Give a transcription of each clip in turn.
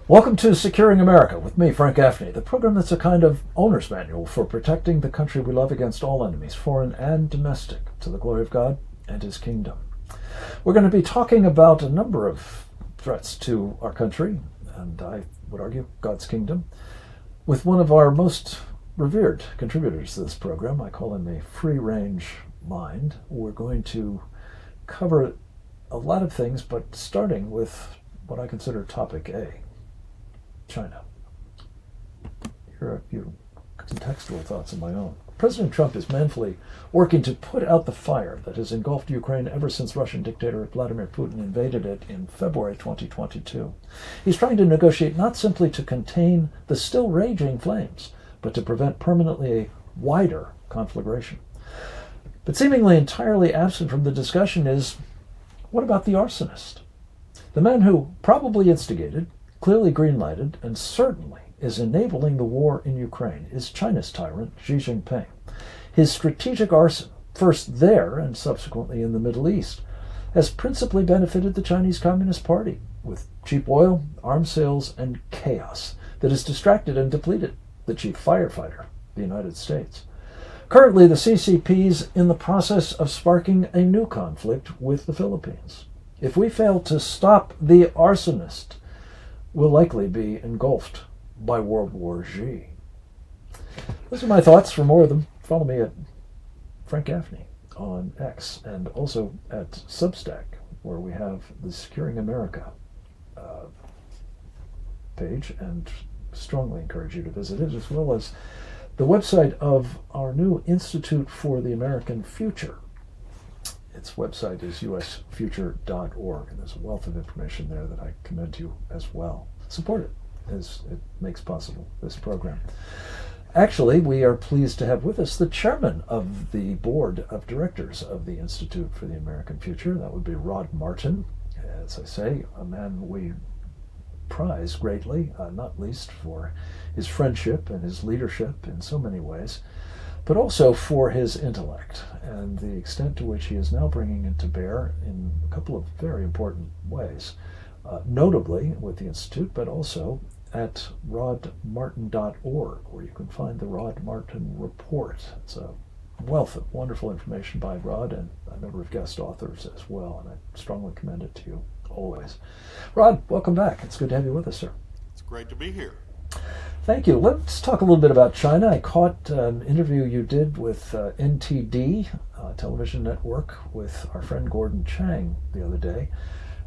Welcome to Securing America with me, Frank Gaffney, the program that's a kind of owner's manual for protecting the country we love against all enemies, foreign and domestic, to the glory of God and His kingdom. We're going to be talking about a number of threats to our country, and I would argue God's kingdom, with one of our most revered contributors to this program. I call him a free-range mind. We're going to cover a lot of things, but starting with what I consider topic A. China. Here are a few contextual thoughts of my own. President Trump is manfully working to put out the fire that has engulfed Ukraine ever since Russian dictator Vladimir Putin invaded it in February 2022. He's trying to negotiate not simply to contain the still raging flames, but to prevent permanently a wider conflagration. But seemingly entirely absent from the discussion is, what about the arsonist? The man who probably instigated, clearly green-lighted, and certainly is enabling the war in Ukraine is China's tyrant, Xi Jinping. His strategic arson, first there and subsequently in the Middle East, has principally benefited the Chinese Communist Party with cheap oil, arms sales, and chaos that has distracted and depleted the chief firefighter, the United States. Currently, the CCP's in the process of sparking a new conflict with the Philippines. If we fail to stop the arsonist, will likely be engulfed by World War Z. Those are my thoughts. For more of them, follow me at Frank Gaffney on X and also at Substack, where we have the Securing America page, and strongly encourage you to visit it, as well as the website of our new Institute for the American Future. Its website is usfuture.org, and there's a wealth of information there that I commend to you as well. Support it, as it makes possible this program. Actually, we are pleased to have with us the chairman of the board of directors of the Institute for the American Future. That would be Rod Martin, as I say, a man we prize greatly, not least for his friendship and his leadership in so many ways, but also for his intellect and the extent to which he is now bringing it to bear in a couple of very important ways, notably with the Institute, but also at rodmartin.org, where you can find the Rod Martin Report. It's a wealth of wonderful information by Rod and a number of guest authors as well, and I strongly commend it to you always. Rod, welcome back. It's good to have you with us, sir. It's great to be here. Thank you. Let's talk a little bit about China. I caught an interview you did with NTD television network with our friend Gordon Chang the other day.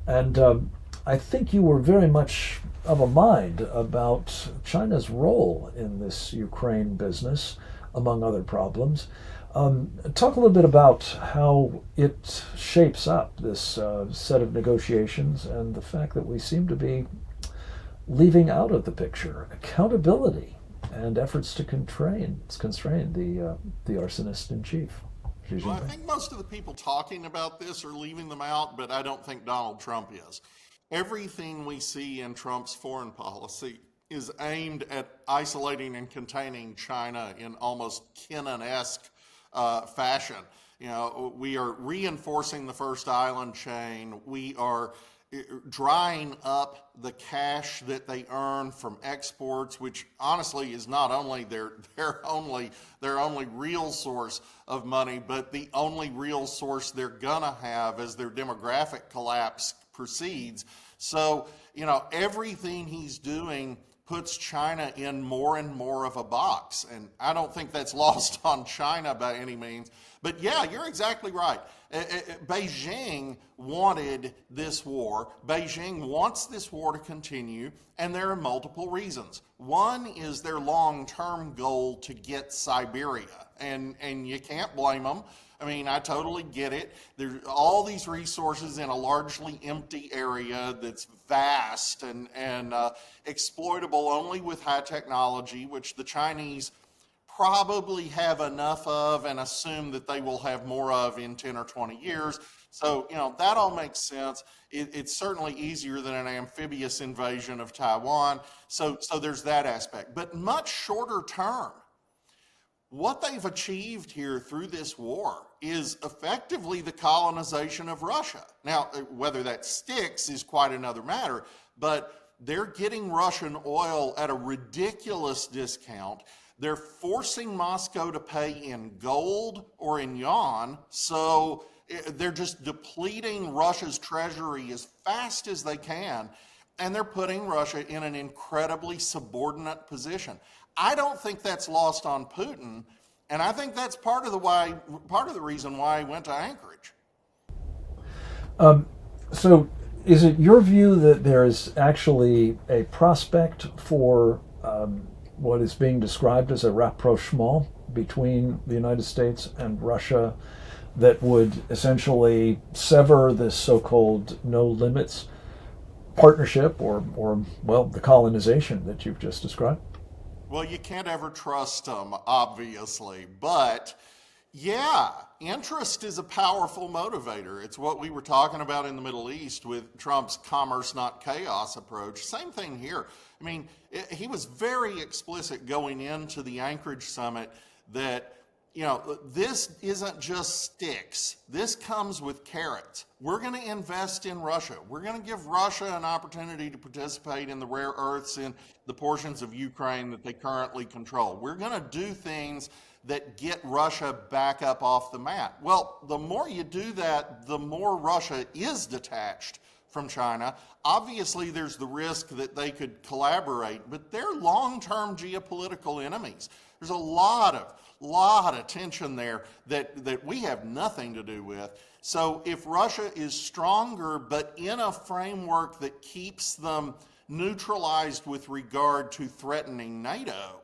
And I think you were very much of a mind about China's role in this Ukraine business, among other problems. Talk a little bit about how it shapes up this set of negotiations and the fact that we seem to be leaving out of the picture accountability and efforts to constrain the arsonist in chief. Well, I think most of the people talking about this are leaving them out, but I don't think Donald Trump is. Everything we see in Trump's foreign policy is aimed at isolating and containing China in almost Kennan-esque fashion. You know, we are reinforcing the first island chain. We are drying up the cash that they earn from exports, which honestly is not only their only real source of money, but the only real source they're gonna have as their demographic collapse proceeds. So, you know, everything he's doing puts China in more and more of a box. And I don't think that's lost on China by any means. But yeah, you're exactly right. Beijing wanted this war. Beijing wants this war to continue, and there are multiple reasons. One is their long-term goal to get Siberia, and you can't blame them. I mean, I totally get it. There's all these resources in a largely empty area that's vast and exploitable only with high technology, which the Chinese probably have enough of and assume that they will have more of in 10 or 20 years. So, you know, that all makes sense. It's certainly easier than an amphibious invasion of Taiwan. So there's that aspect. But much shorter term, what they've achieved here through this war is effectively the colonization of Russia. Now, whether that sticks is quite another matter, but They're getting Russian oil at a ridiculous discount. They're forcing Moscow to pay in gold or in yuan, so they're just depleting Russia's treasury as fast as they can, and they're putting Russia in an incredibly subordinate position. I don't think that's lost on Putin, and I think that's part of the reason why he went to Anchorage. So is it your view that there is actually a prospect for what is being described as a rapprochement between the United States and Russia that would essentially sever this so-called no limits partnership or well, the colonization that you've just described? Well, you can't ever trust them, obviously, but yeah, interest is a powerful motivator. It's what we were talking about in the Middle East with Trump's commerce, not chaos approach. Same thing here. I mean, he was very explicit going into the Anchorage summit that, you know, this isn't just sticks. This comes with carrots. We're going to invest in Russia. We're going to give Russia an opportunity to participate in the rare earths in the portions of Ukraine that they currently control. We're going to do things that get Russia back up off the mat. Well, the more you do that, the more Russia is detached from China. Obviously, there's the risk that they could collaborate, but they're long-term geopolitical enemies. There's a lot of tension there that we have nothing to do with. So if Russia is stronger, but in a framework that keeps them neutralized with regard to threatening NATO,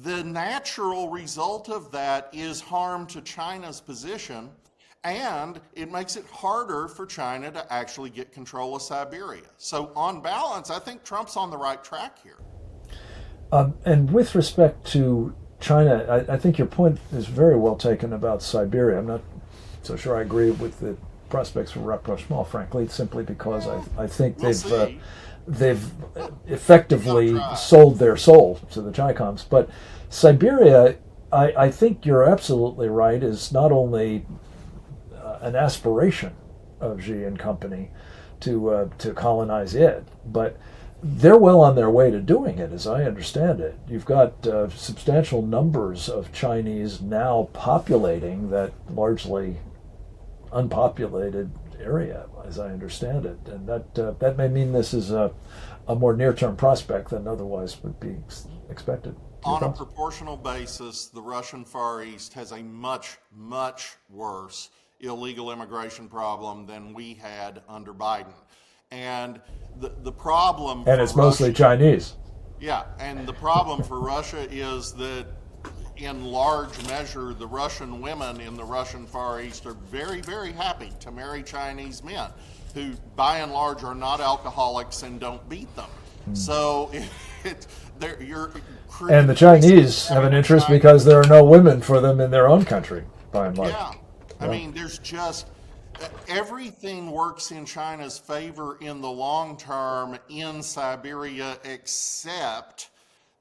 the natural result of that is harm to China's position, and it makes it harder for China to actually get control of Siberia. So on balance, I think Trump's on the right track here. And with respect to China, I think your point is very well taken about Siberia. I'm not so sure I agree with the prospects for rapprochement, frankly, simply because I think they've effectively sold their soul to the Chicoms. But Siberia, I think you're absolutely right, is not only an aspiration of Xi and company to colonize it, but they're well on their way to doing it, as I understand it. You've got substantial numbers of Chinese now populating that largely unpopulated area, as I understand it, and that may mean this is a more near-term prospect than otherwise would be expected. On a proportional basis, the Russian Far East has a much, much worse illegal immigration problem than we had under Biden. And the problem... And it's mostly Chinese. Yeah, and the problem for Russia is that in large measure, the Russian women in the Russian Far East are very, very happy to marry Chinese men who, by and large, are not alcoholics and don't beat them. So you're... And the Chinese have an interest because there are no women for them in their own country, by and large. Yeah. I mean, there's just... everything works in China's favor in the long term in Siberia, except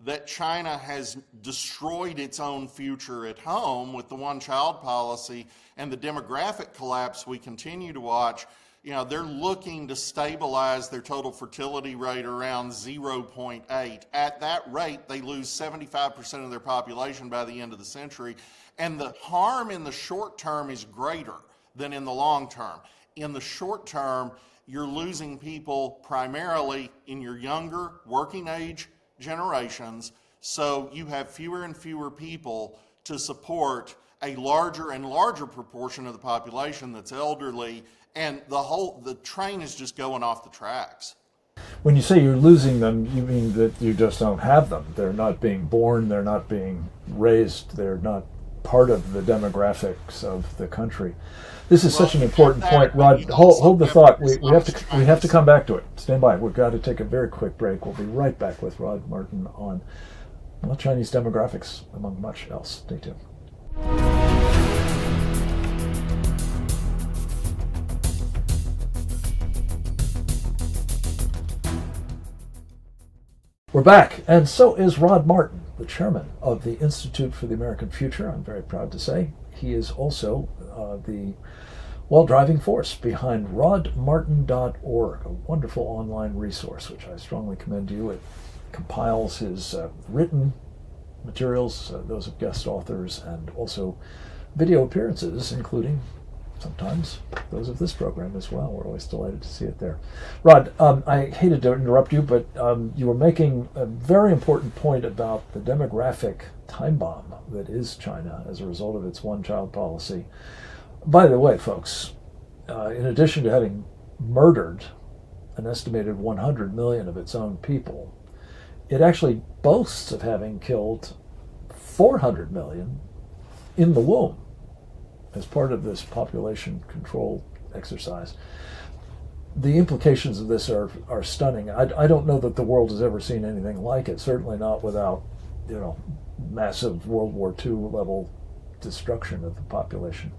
that China has destroyed its own future at home with the one-child policy and the demographic collapse we continue to watch. You know, they're looking to stabilize their total fertility rate around 0.8. At that rate, they lose 75% of their population by the end of the century, and the harm in the short term is greater than in the long term. In the short term, you're losing people primarily in your younger working age generations, so you have fewer and fewer people to support a larger and larger proportion of the population that's elderly, and the train is just going off the tracks. When you say you're losing them, you mean that you just don't have them. They're not being born, they're not being raised, they're not part of the demographics of the country. This is such an important point, Rod. Hold the thought. We have to come back to it. Stand by. We've got to take a very quick break. We'll be right back with Rod Martin on Chinese demographics, among much else. Stay tuned. We're back, and so is Rod Martin, the chairman of the Institute for the American Future. I'm very proud to say he is also the well, driving force behind rodmartin.org, a wonderful online resource which I strongly commend to you. It compiles his written materials, those of guest authors, and also video appearances, including sometimes those of this program as well. We're always delighted to see it there. Rod, I hated to interrupt you, but you were making a very important point about the demographic time bomb that is China as a result of its one-child policy. By the way, folks, in addition to having murdered an estimated 100 million of its own people, it actually boasts of having killed 400 million in the womb as part of this population control exercise. The implications of this are stunning. I don't know that the world has ever seen anything like it, certainly not without, massive World War II level destruction of the population.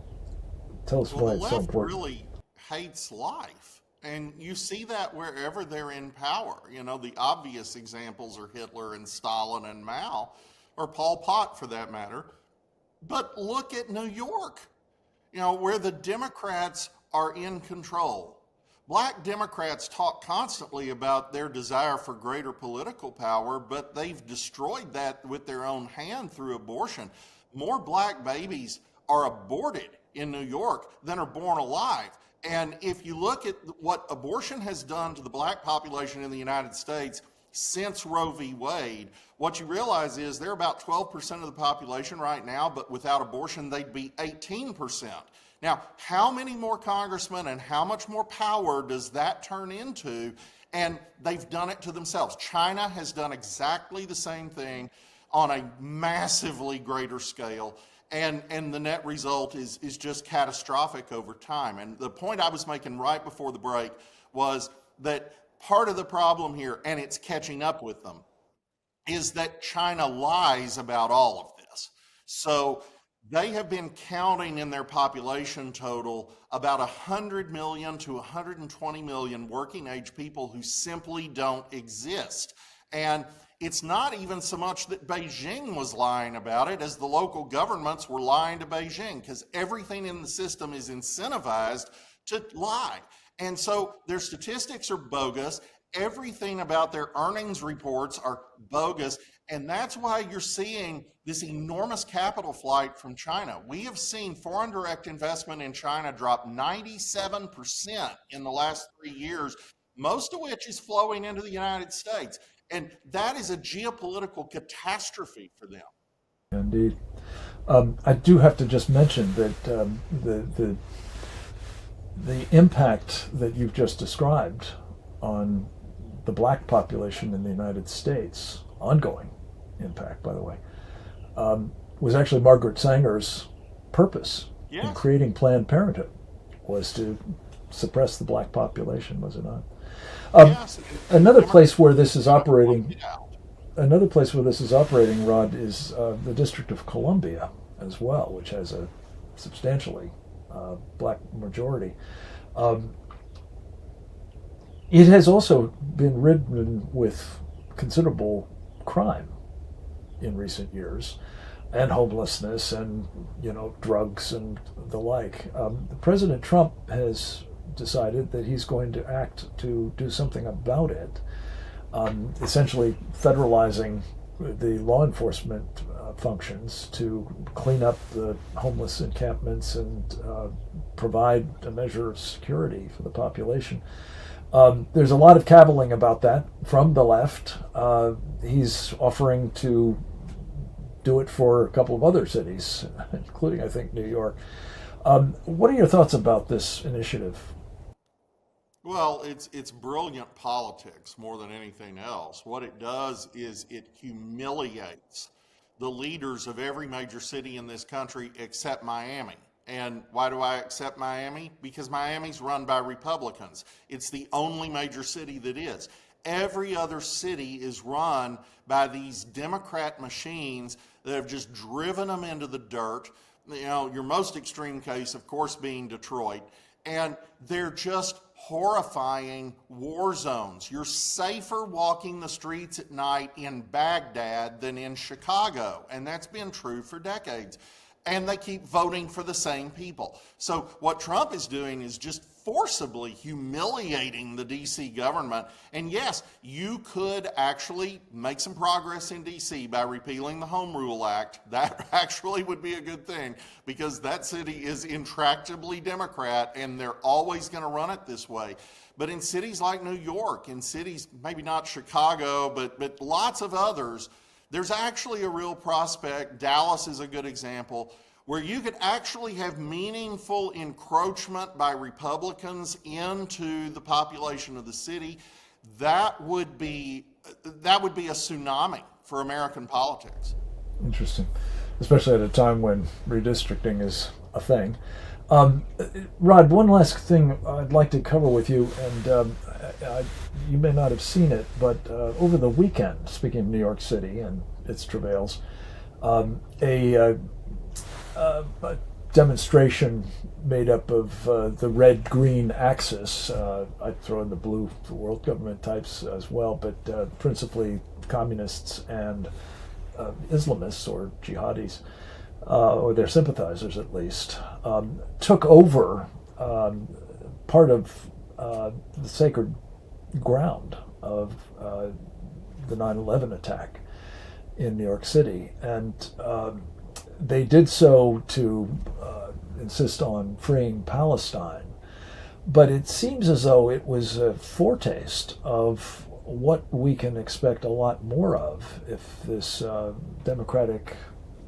Tell us why it's so important. The left really hates life. And you see that wherever they're in power. The obvious examples are Hitler and Stalin and Mao, or Pol Pot for that matter. But look at New York, where the Democrats are in control. Black Democrats talk constantly about their desire for greater political power, but they've destroyed that with their own hand through abortion. More black babies are aborted in New York than are born alive. And if you look at what abortion has done to the black population in the United States since Roe v. Wade, what you realize is they're about 12% of the population right now, but without abortion, they'd be 18%. Now, how many more congressmen and how much more power does that turn into? And they've done it to themselves. China has done exactly the same thing on a massively greater scale. And the net result is just catastrophic over time. And the point I was making right before the break was that part of the problem here, and it's catching up with them, is that China lies about all of this. So they have been counting in their population total about 100 million to 120 million working age people who simply don't exist. And it's not even so much that Beijing was lying about it as the local governments were lying to Beijing, because everything in the system is incentivized to lie. And so their statistics are bogus. Everything about their earnings reports are bogus. And that's why you're seeing this enormous capital flight from China. We have seen foreign direct investment in China drop 97% in the last 3 years, most of which is flowing into the United States. And that is a geopolitical catastrophe for them. Indeed. I do have to just mention that the impact that you've just described on the black population in the United States, ongoing impact, by the way, was actually Margaret Sanger's purpose in creating Planned Parenthood, was to suppress the black population, was it not? Another place where this is operating, Rod, is the District of Columbia as well, which has a substantially black majority. It has also been ridden with considerable crime in recent years, and homelessness, and drugs and the like. President Trump has decided that he's going to act to do something about it, essentially federalizing the law enforcement functions to clean up the homeless encampments and provide a measure of security for the population. There's a lot of cavilling about that from the left. He's offering to do it for a couple of other cities, including, I think, New York. What are your thoughts about this initiative? Well, it's brilliant politics more than anything else. What it does is it humiliates the leaders of every major city in this country except Miami. And why do I accept Miami? Because Miami's run by Republicans. It's the only major city that is. Every other city is run by these Democrat machines that have just driven them into the dirt. Your most extreme case, of course, being Detroit. And they're just horrifying war zones. You're safer walking the streets at night in Baghdad than in Chicago. And that's been true for decades. and they keep voting for the same people. So what Trump is doing is just forcibly humiliating the DC government. And yes, you could actually make some progress in DC by repealing the Home Rule Act. That actually would be a good thing, because that city is intractably Democrat and they're always going to run it this way. But in cities like New York, in cities, maybe not Chicago, but lots of others, there's actually a real prospect. Dallas is a good example, where you could actually have meaningful encroachment by Republicans into the population of the city. That would be a tsunami for American politics. Interesting, especially at a time when redistricting is a thing. Rod, one last thing I'd like to cover with you, and you may not have seen it, but over the weekend, speaking of New York City and its travails, a demonstration made up of the red-green axis. I'd throw in the blue for world government types as well, but principally communists and Islamists or jihadis, or their sympathizers at least, took over part of the sacred ground of the 9/11 attack in New York City. And they did so to insist on freeing Palestine. But it seems as though it was a foretaste of what we can expect a lot more of if this Democratic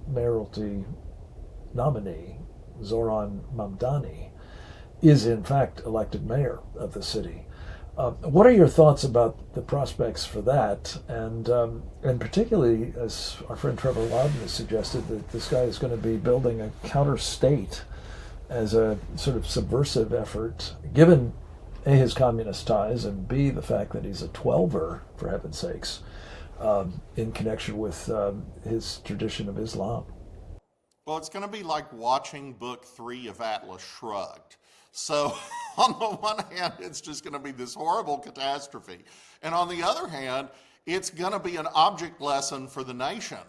mayoralty nominee, Zoran Mamdani, is in fact elected mayor of the city. What are your thoughts about the prospects for that, and particularly, as our friend Trevor Loudon has suggested, that this guy is going to be building a counter state as a sort of subversive effort, given A, his communist ties, and B, the fact that he's a 12er, for heaven's sakes, in connection with his tradition of Islam. Well, it's going to be like watching book 3 of Atlas Shrugged. So on the one hand, it's just going to be this horrible catastrophe. And on the other hand, it's going to be an object lesson for the nation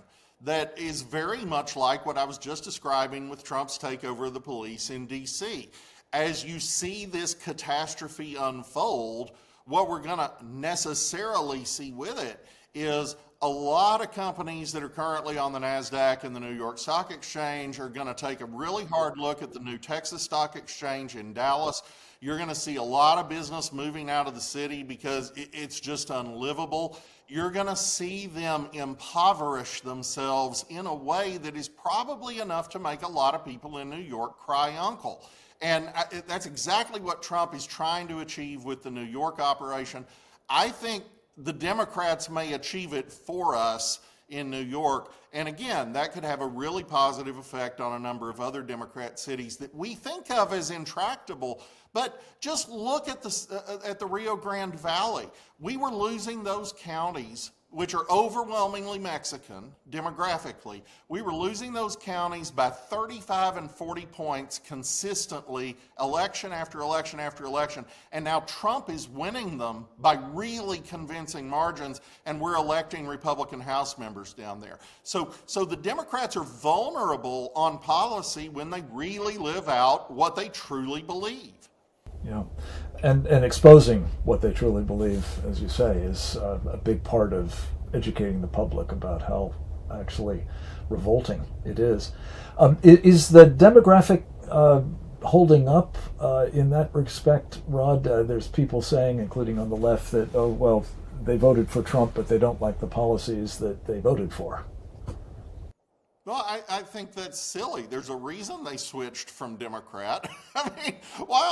that is very much like what I was just describing with Trump's takeover of the police in D.C. As you see this catastrophe unfold, what we're going to necessarily see with it is a lot of companies that are currently on the NASDAQ and the New York Stock Exchange are going to take a really hard look at the new Texas Stock Exchange in Dallas. You're going to see a lot of business moving out of the city because it's just unlivable. You're going to see them impoverish themselves in a way that is probably enough to make a lot of people in New York cry uncle. And that's exactly what Trump is trying to achieve with the New York operation. I think the Democrats may achieve it for us in New York. And again, that could have a really positive effect on a number of other Democrat cities that we think of as intractable. But just look at the Rio Grande Valley. We were losing those counties, which are overwhelmingly Mexican demographically. We were losing those counties by 35 and 40 points consistently, election after election after election. And now Trump is winning them by really convincing margins, and we're electing Republican House members down there. So the Democrats are vulnerable on policy when they really live out what they truly believe. Yeah, and exposing what they truly believe, as you say, is a big part of educating the public about how actually revolting it is. Is the demographic holding up in that respect, Rod? There's people saying, including on the left, that, oh, well, they voted for Trump, but they don't like the policies that they voted for. Well, I think that's silly. There's a reason they switched from Democrat. I mean, why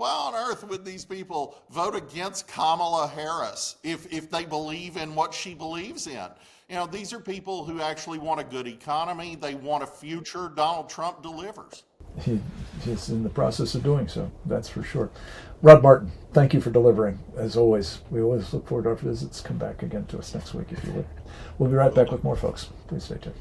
on earth would these people vote against Kamala Harris if they believe in what she believes in? You know, these are people who actually want a good economy. They want a future. Donald Trump delivers. He's in the process of doing so, that's for sure. Rod Martin, thank you for delivering. As always, we always look forward to our visits. Come back again to us next week if you would. We'll be right back with more, folks. Please stay tuned.